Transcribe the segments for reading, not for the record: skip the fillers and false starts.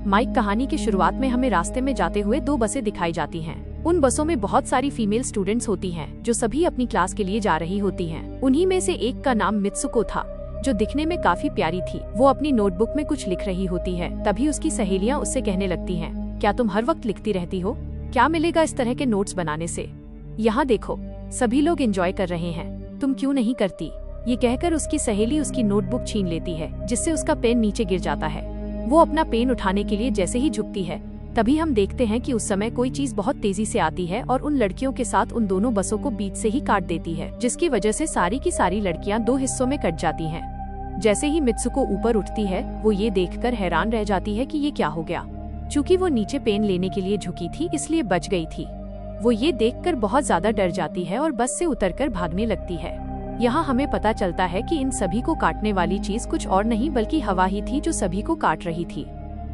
Mic, कहानी की शुरुआत में हमें रास्ते में जाते हुए दो बसें दिखाई जाती हैं। उन बसों में बहुत सारी फीमेल स्टूडेंट्स होती हैं, जो सभी अपनी क्लास के लिए जा रही होती हैं। उन्हीं में से एक का नाम मित्सुको था, जो दिखने में काफी प्यारी थी। वो अपनी नोटबुक में कुछ लिख रही होती है। तभी उसकी सहेलियाँ उससे कहने लगती हैं, क्या तुम हर वक्त लिखती रहती हो? क्या मिलेगा इस तरह के नोट्स बनाने से? यहाँ देखो, सभी लोग एंजॉय कर रहे हैं, तुम क्यों नहीं करती? ये कहकर उसकी सहेली उसकी नोटबुक छीन लेती है, जिससे उसका पेन नीचे गिर जाता है। वो अपना पेन उठाने के लिए जैसे ही झुकती है, तभी हम देखते हैं कि उस समय कोई चीज बहुत तेजी से आती है और उन लड़कियों के साथ उन दोनों बसों को बीच से ही काट देती है, जिसकी वजह से सारी की सारी लड़कियां दो हिस्सों में कट जाती हैं। जैसे ही मित्सुको ऊपर उठती है, वो ये देखकर हैरान रह जाती है कि ये क्या हो गया। चूँकि वो नीचे पेन लेने के लिए झुकी थी, इसलिए बच गई थी। वो ये देखकर बहुत ज्यादा डर जाती है और बस से उतरकर भागने लगती है। यहाँ हमें पता चलता है कि इन सभी को काटने वाली चीज कुछ और नहीं बल्कि हवा ही थी, जो सभी को काट रही थी।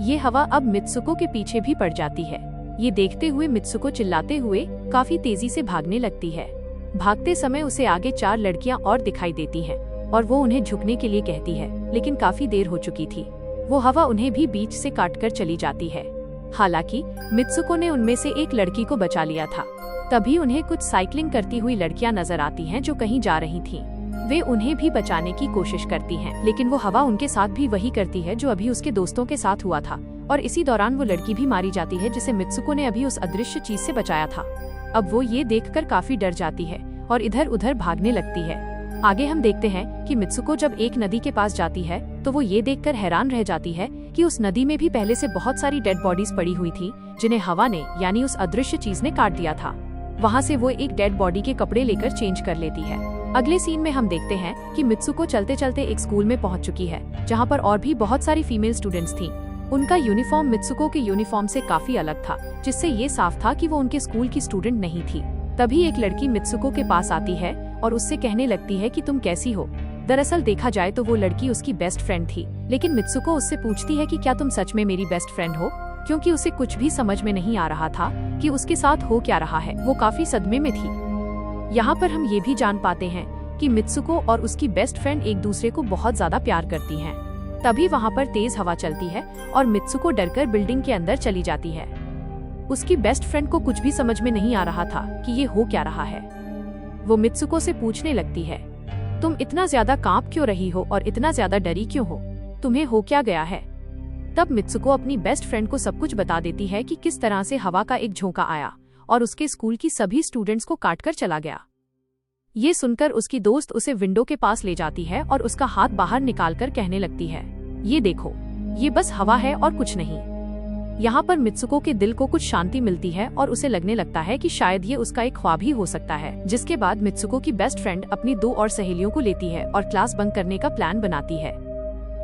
ये हवा अब मित्सुको के पीछे भी पड़ जाती है। ये देखते हुए मित्सुको चिल्लाते हुए काफी तेजी से भागने लगती है। भागते समय उसे आगे 4 लड़कियां और दिखाई देती हैं और वो उन्हें झुकने के लिए कहती है, लेकिन काफी देर हो चुकी थी। वो हवा उन्हें भी बीच से काटकर चली जाती है। हालांकि मित्सुको ने उनमें से एक लड़की को बचा लिया था। तभी उन्हें कुछ साइकिलिंग करती हुई लड़कियां नजर आती हैं, जो कहीं जा रही थीं। वे उन्हें भी बचाने की कोशिश करती हैं, लेकिन वो हवा उनके साथ भी वही करती है जो अभी उसके दोस्तों के साथ हुआ था, और इसी दौरान वो लड़की भी मारी जाती है, जिसे मित्सुको ने अभी उस अदृश्य चीज से बचाया था। अब वो ये देखकर काफी डर जाती है और इधर उधर भागने लगती है। आगे हम देखते हैं कि मित्सुको जब एक नदी के पास जाती है, तो वो ये देखकर हैरान रह जाती है कि उस नदी में भी पहले से बहुत सारी डेड बॉडीज पड़ी हुई थी, जिन्हें हवा ने यानी उस अदृश्य चीज ने काट दिया था। वहाँ से वो एक डेड बॉडी के कपड़े लेकर चेंज कर लेती है। अगले सीन में हम देखते हैं कि मित्सुको चलते चलते एक स्कूल में पहुँच चुकी है, जहाँ पर और भी बहुत सारी फीमेल स्टूडेंट्स थीं। उनका यूनिफॉर्म मित्सुको के यूनिफॉर्म से काफी अलग था, जिससे ये साफ था कि वो उनके स्कूल की स्टूडेंट नहीं थी। तभी एक लड़की मित्सुको के पास आती है और उससे कहने लगती है कि तुम कैसी हो। दरअसल देखा जाए तो वो लड़की उसकी बेस्ट फ्रेंड थी, लेकिन मित्सुको उससे पूछती है कि क्या तुम सच में मेरी बेस्ट फ्रेंड हो, क्योंकि उसे कुछ भी समझ में नहीं आ रहा था कि उसके साथ हो क्या रहा है। वो काफी सदमे में थी। यहाँ पर हम ये भी जान पाते हैं कि मित्सुको और उसकी बेस्ट फ्रेंड एक दूसरे को बहुत ज्यादा प्यार करती हैं। तभी वहाँ पर तेज हवा चलती है और मित्सुको डरकर बिल्डिंग के अंदर चली जाती है। उसकी बेस्ट फ्रेंड को कुछ भी समझ में नहीं आ रहा था कि ये हो क्या रहा है। वो मित्सुको से पूछने लगती है, तुम इतना ज्यादा कांप क्यों रही हो और इतना ज्यादा डरी क्यों हो? तुम्हें हो क्या गया है? तब मित्सुको अपनी बेस्ट फ्रेंड को सब कुछ बता देती है कि किस तरह से हवा का एक झोंका आया और उसके स्कूल की सभी स्टूडेंट्स को काटकर चला गया। ये सुनकर उसकी दोस्त उसे विंडो के पास ले जाती है और उसका हाथ बाहर निकालकर कहने लगती है, ये देखो, ये बस हवा है और कुछ नहीं। यहाँ पर मित्सुको के दिल को कुछ शांति मिलती है और उसे लगने लगता है कि शायद ये उसका एक ख्वाब ही हो सकता है। जिसके बाद मित्सुको की बेस्ट फ्रेंड अपनी 2 और सहेलियों को लेती है और क्लास बंक करने का प्लान बनाती है।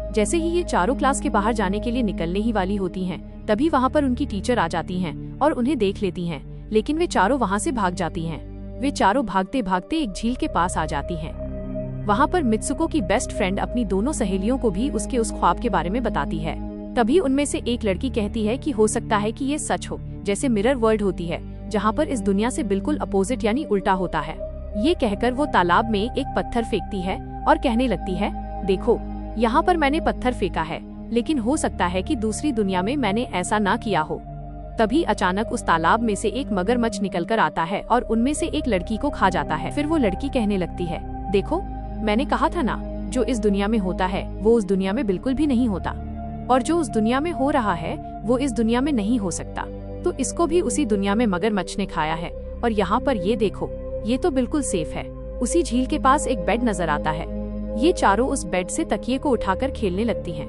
जैसे ही ये चारों क्लास के बाहर जाने के लिए निकलने ही वाली होती हैं, तभी वहाँ पर उनकी टीचर आ जाती हैं और उन्हें देख लेती हैं, लेकिन वे चारों वहाँ से भाग जाती हैं। वे चारों भागते भागते एक झील के पास आ जाती हैं। वहाँ पर मित्सुको की बेस्ट फ्रेंड अपनी दोनों सहेलियों को भी उसके उस ख्वाब के बारे में बताती है। तभी उनमें से एक लड़की कहती है कि हो सकता है कि ये सच हो, जैसे मिरर वर्ल्ड होती है, जहाँ पर इस दुनिया से बिल्कुल अपोजिट यानी उल्टा होता है। ये कहकर वो तालाब में एक पत्थर फेंकती है और कहने लगती है, देखो, यहाँ पर मैंने पत्थर फेंका है, लेकिन हो सकता है कि दूसरी दुनिया में मैंने ऐसा ना किया हो। तभी अचानक उस तालाब में से एक मगरमच्छ निकलकर आता है और उनमें से एक लड़की को खा जाता है। फिर वो लड़की कहने लगती है, देखो, मैंने कहा था ना, जो इस दुनिया में होता है वो उस दुनिया में बिल्कुल भी नहीं होता, और जो उस दुनिया में हो रहा है वो इस दुनिया में नहीं हो सकता। तो इसको भी उसी दुनिया में मगरमच्छ ने खाया है। और यहाँ पर ये देखो, ये तो बिल्कुल सेफ है। उसी झील के पास एक बेड नजर आता है। ये चारों उस बेड से तकिए को उठाकर खेलने लगती हैं।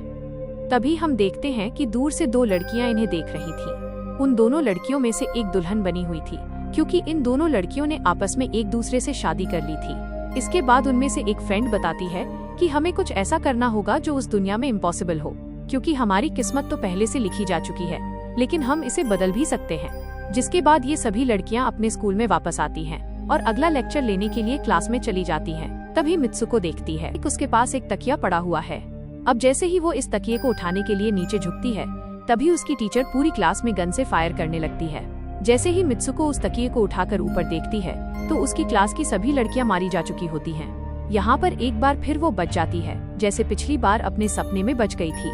तभी हम देखते हैं कि दूर से 2 लड़कियां इन्हें देख रही थी। उन दोनों लड़कियों में से एक दुल्हन बनी हुई थी, क्योंकि इन दोनों लड़कियों ने आपस में एक दूसरे से शादी कर ली थी। इसके बाद उनमें से एक फ्रेंड बताती है कि हमें कुछ ऐसा करना होगा जो उस दुनिया में इम्पॉसिबल हो, क्योंकि हमारी किस्मत तो पहले से लिखी जा चुकी है, लेकिन हम इसे बदल भी सकते हैं। जिसके बाद ये सभी लड़कियां अपने स्कूल में वापस आती हैं और अगला लेक्चर लेने के लिए क्लास में चली जाती हैं। तभी मित्सुको देखती है कि उसके पास एक तकिया पड़ा हुआ है। अब जैसे ही वो इस तकिए को उठाने के लिए नीचे झुकती है, तभी उसकी टीचर पूरी क्लास में गन से फायर करने लगती है। जैसे ही मित्सुको उस तकिए को उठाकर ऊपर देखती है, तो उसकी क्लास की सभी लड़कियां मारी जा चुकी होती हैं। यहाँ पर एक बार फिर वो बच जाती है, जैसे पिछली बार अपने सपने में बच गई थी।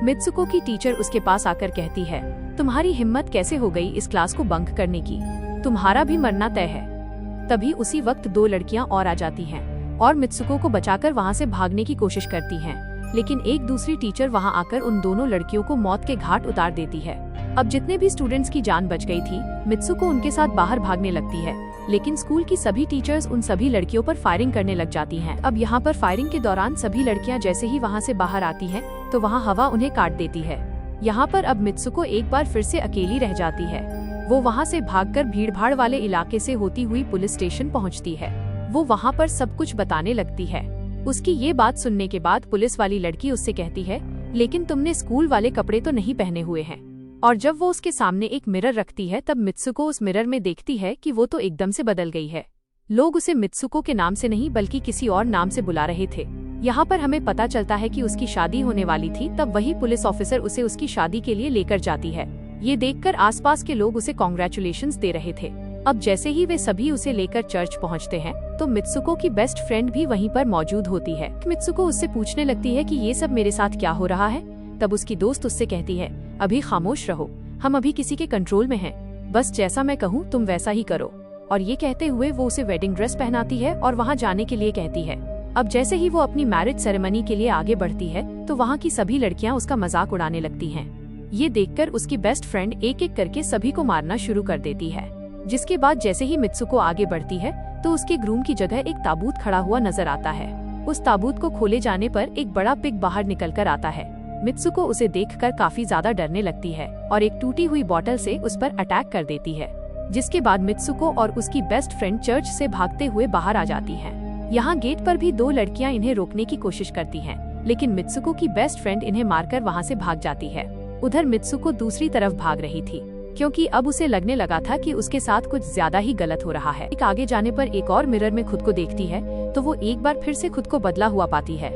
मित्सुको की टीचर उसके पास आकर कहती है, तुम्हारी हिम्मत कैसे हो गई इस क्लास को बंक करने की, तुम्हारा भी मरना तय है। तभी उसी वक्त 2 लड़कियां और आ जाती हैं और मित्सुको को बचाकर वहां से भागने की कोशिश करती हैं, लेकिन एक दूसरी टीचर वहां आकर उन दोनों लड़कियों को मौत के घाट उतार देती है। अब जितने भी स्टूडेंट्स की जान बच गई थी, मित्सुको उनके साथ बाहर भागने लगती है, लेकिन स्कूल की सभी टीचर्स उन सभी लड़कियों पर फायरिंग करने लग जाती हैं। अब यहाँ पर फायरिंग के दौरान सभी लड़कियां जैसे ही वहाँ से बाहर आती हैं, तो वहाँ हवा उन्हें काट देती है। यहाँ पर अब मित्सुको एक बार फिर से अकेली रह जाती है। वो वहाँ से भागकर भीड़भाड़ वाले इलाके से होती हुई पुलिस स्टेशन पहुँचती है। वो वहाँ पर सब कुछ बताने लगती है। उसकी ये बात सुनने के बाद पुलिस वाली लड़की उससे कहती है, लेकिन तुमने स्कूल वाले कपड़े तो नहीं पहने हुए हैं। और जब वो उसके सामने एक मिरर रखती है, तब मित्सुको उस मिरर में देखती है कि वो तो एकदम से बदल गई है। लोग उसे मित्सुको के नाम से नहीं बल्कि किसी और नाम से बुला रहे थे। यहाँ पर हमें पता चलता है कि उसकी शादी होने वाली थी। तब वही पुलिस ऑफिसर उसे उसकी शादी के लिए लेकर जाती है। ये देखकर आसपास के लोग उसे कॉन्ग्रेचुलेशंस दे रहे थे। अब जैसे ही वे सभी उसे लेकर चर्च पहुँचते हैं, तो मित्सुको की बेस्ट फ्रेंड भी वहीं पर मौजूद होती है। मित्सुको उससे पूछने लगती है कि ये सब मेरे साथ क्या हो रहा है। तब उसकी दोस्त उससे कहती है, अभी खामोश रहो, हम अभी किसी के कंट्रोल में हैं, बस जैसा मैं कहूँ तुम वैसा ही करो। और ये कहते हुए वो उसे वेडिंग ड्रेस पहनाती है और वहाँ जाने के लिए कहती है। अब जैसे ही वो अपनी मैरिज सेरेमनी के लिए आगे बढ़ती है, तो वहाँ की सभी लड़कियाँ उसका मजाक उड़ाने लगती हैं। ये देखकर उसकी बेस्ट फ्रेंड एक एक करके सभी को मारना शुरू कर देती है। जिसके बाद जैसे ही मित्सुको आगे बढ़ती है, तो उसके ग्रूम की जगह एक ताबूत खड़ा हुआ नजर आता है। उस ताबूत को खोले जाने पर एक बड़ा पिग बाहर निकल कर आता है। मित्सुको उसे देखकर काफी ज्यादा डरने लगती है और एक टूटी हुई बोतल से उस पर अटैक कर देती है। जिसके बाद मित्सुको और उसकी बेस्ट फ्रेंड चर्च से भागते हुए बाहर आ जाती हैं। यहाँ गेट पर भी 2 लड़कियाँ इन्हें रोकने की कोशिश करती हैं, लेकिन मित्सुको की बेस्ट फ्रेंड इन्हें मारकर वहाँ से भाग जाती है। उधर मित्सुको दूसरी तरफ भाग रही थी, क्योंकि अब उसे लगने लगा था कि उसके साथ कुछ ज्यादा ही गलत हो रहा है। एक आगे जाने पर एक और मिरर में खुद को देखती है, तो वो एक बार फिर से खुद को बदला हुआ पाती है।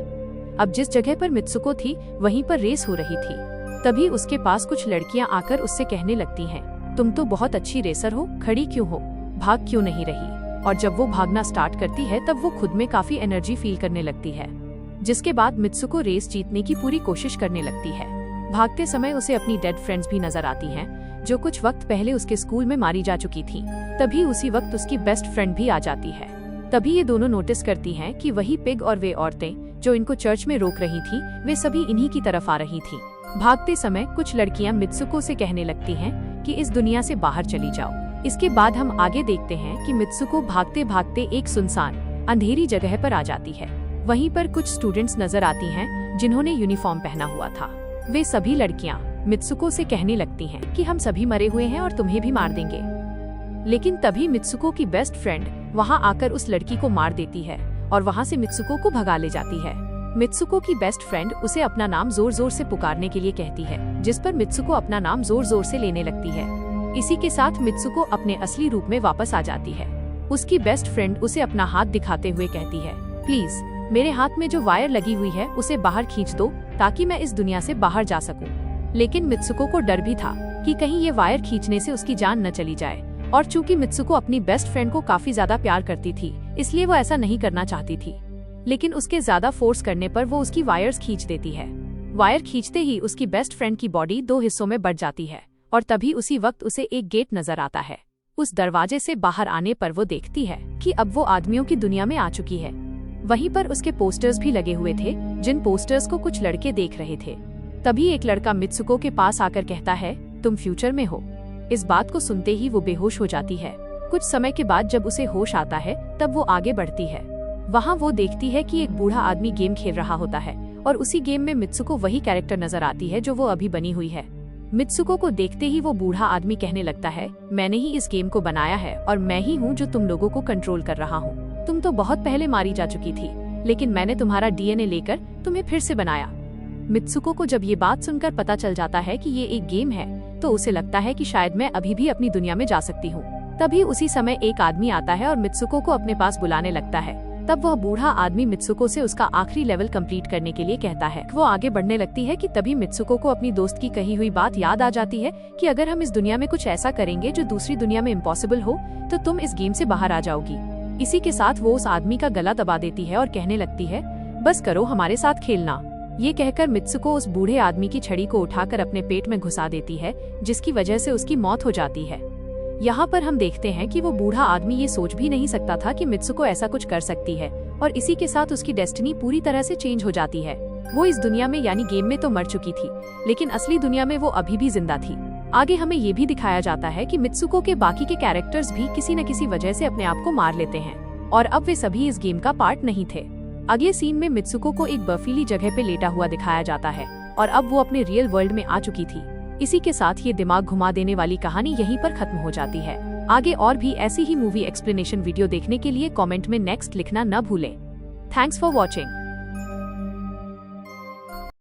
अब जिस जगह पर मित्सुको थी, वहीं पर रेस हो रही थी। तभी उसके पास कुछ लड़कियां आकर उससे कहने लगती हैं, तुम तो बहुत अच्छी रेसर हो, खड़ी क्यों हो, भाग क्यों नहीं रही। और जब वो भागना स्टार्ट करती है, तब वो खुद में काफी एनर्जी फील करने लगती है। जिसके बाद मित्सुको रेस जीतने की पूरी कोशिश करने लगती है। भागते समय उसे अपनी डेड फ्रेंड्स भी नजर आती हैं, जो कुछ वक्त पहले उसके स्कूल में मारी जा चुकी थी। तभी उसी वक्त उसकी बेस्ट फ्रेंड भी आ जाती है। तभी ये दोनों नोटिस करती हैं कि वही पिग और वे औरतें जो इनको चर्च में रोक रही थी, वे सभी इन्हीं की तरफ आ रही थी। भागते समय कुछ लड़कियां मित्सुको से कहने लगती हैं कि इस दुनिया से बाहर चली जाओ। इसके बाद हम आगे देखते हैं कि मित्सुको भागते भागते एक सुनसान अंधेरी जगह पर आ जाती है। वहीं पर कुछ स्टूडेंट्स नजर आती हैं जिन्होंने यूनिफॉर्म पहना हुआ था। वे सभी लड़कियां मित्सुको से कहने लगती हैं कि हम सभी मरे हुए हैं और तुम्हें भी मार देंगे। लेकिन तभी मित्सुको की बेस्ट फ्रेंड वहां आकर उस लड़की को मार देती है और वहां से मित्सुको को भगा ले जाती है। मित्सुको की बेस्ट फ्रेंड उसे अपना नाम जोर जोर से पुकारने के लिए कहती है, जिस पर मित्सुको अपना नाम जोर जोर से लेने लगती है। इसी के साथ मित्सुको अपने असली रूप में वापस आ जाती है। उसकी बेस्ट फ्रेंड उसे अपना हाथ दिखाते हुए कहती है, प्लीज मेरे हाथ में जो वायर लगी हुई है उसे बाहर खींच दो, ताकि मैं इस दुनिया से बाहर जा सकूं। लेकिन मित्सुको को डर भी था कि कहीं ये वायर खींचने से उसकी जान न चली जाए, और चूंकि मित्सुको अपनी बेस्ट फ्रेंड को काफी ज्यादा प्यार करती थी, इसलिए वो ऐसा नहीं करना चाहती थी। लेकिन उसके ज्यादा फोर्स करने पर वो उसकी वायर्स खींच देती है। वायर खींचते ही उसकी बेस्ट फ्रेंड की बॉडी 2 हिस्सों में बढ़ जाती है, और तभी उसी वक्त उसे एक गेट नजर आता है। उस दरवाजे से बाहर आने पर वो देखती है कि अब वो आदमियों की दुनिया में आ चुकी है। वहीं पर उसके पोस्टर्स भी लगे हुए थे, जिन पोस्टर्स को कुछ लड़के देख रहे थे। तभी एक लड़का मित्सुको के पास आकर कहता है, तुम फ्यूचर में हो। इस बात को सुनते ही वो बेहोश हो जाती है। कुछ समय के बाद जब उसे होश आता है, तब वो आगे बढ़ती है। वहाँ वो देखती है कि एक बूढ़ा आदमी गेम खेल रहा होता है, और उसी गेम में मित्सुको वही कैरेक्टर नजर आती है जो वो अभी बनी हुई है। मित्सुको को देखते ही वो बूढ़ा आदमी कहने लगता है, मैंने ही इस गेम को बनाया है और मैं ही हूँ जो तुम लोगों को कंट्रोल कर रहा हूँ। तुम तो बहुत पहले मारी जा चुकी थी, लेकिन मैंने तुम्हारा डीएनए लेकर तुम्हें फिर से बनाया। मित्सुको को जब ये बात सुनकर पता चल जाता है कि ये एक गेम है, तो उसे लगता है कि शायद मैं अभी भी अपनी दुनिया में जा सकती हूँ। तभी उसी समय एक आदमी आता है और मित्सुको को अपने पास बुलाने लगता है। तब वह बूढ़ा आदमी मित्सुको से उसका आखिरी लेवल कंप्लीट करने के लिए कहता है। वो आगे बढ़ने लगती है कि तभी मित्सुको को अपनी दोस्त की कही हुई बात याद आ जाती है कि अगर हम इस दुनिया में कुछ ऐसा करेंगे जो दूसरी दुनिया में इम्पॉसिबल हो, तो तुम इस गेम से बाहर आ जाओगी। इसी के साथ वो उस आदमी का गला दबा देती है और कहने लगती है, बस करो, हमारे साथ खेलना। ये कहकर मित्सुको उस बूढ़े आदमी की छड़ी को उठाकर अपने पेट में घुसा देती है, जिसकी वजह से उसकी मौत हो जाती है। यहाँ पर हम देखते हैं कि वो बूढ़ा आदमी ये सोच भी नहीं सकता था कि मित्सुको ऐसा कुछ कर सकती है, और इसी के साथ उसकी डेस्टिनी पूरी तरह से चेंज हो जाती है। वो इस दुनिया में यानी गेम में तो मर चुकी थी, लेकिन असली दुनिया में वो अभी भी जिंदा थी। आगे हमें ये भी दिखाया जाता है कि मित्सुको के बाकी के कैरेक्टर्स भी किसी न किसी वजह से अपने आप को मार लेते हैं, और अब वे सभी इस गेम का पार्ट नहीं थे। अगले सीन में मित्सुको को एक बर्फीली जगह पे लेटा हुआ दिखाया जाता है, और अब वो अपने रियल वर्ल्ड में आ चुकी थी। इसी के साथ ये दिमाग घुमा देने वाली कहानी यहीं पर खत्म हो जाती है। आगे और भी ऐसी ही मूवी एक्सप्लेनेशन वीडियो देखने के लिए कमेंट में नेक्स्ट लिखना न भूलें। Thanks for watching.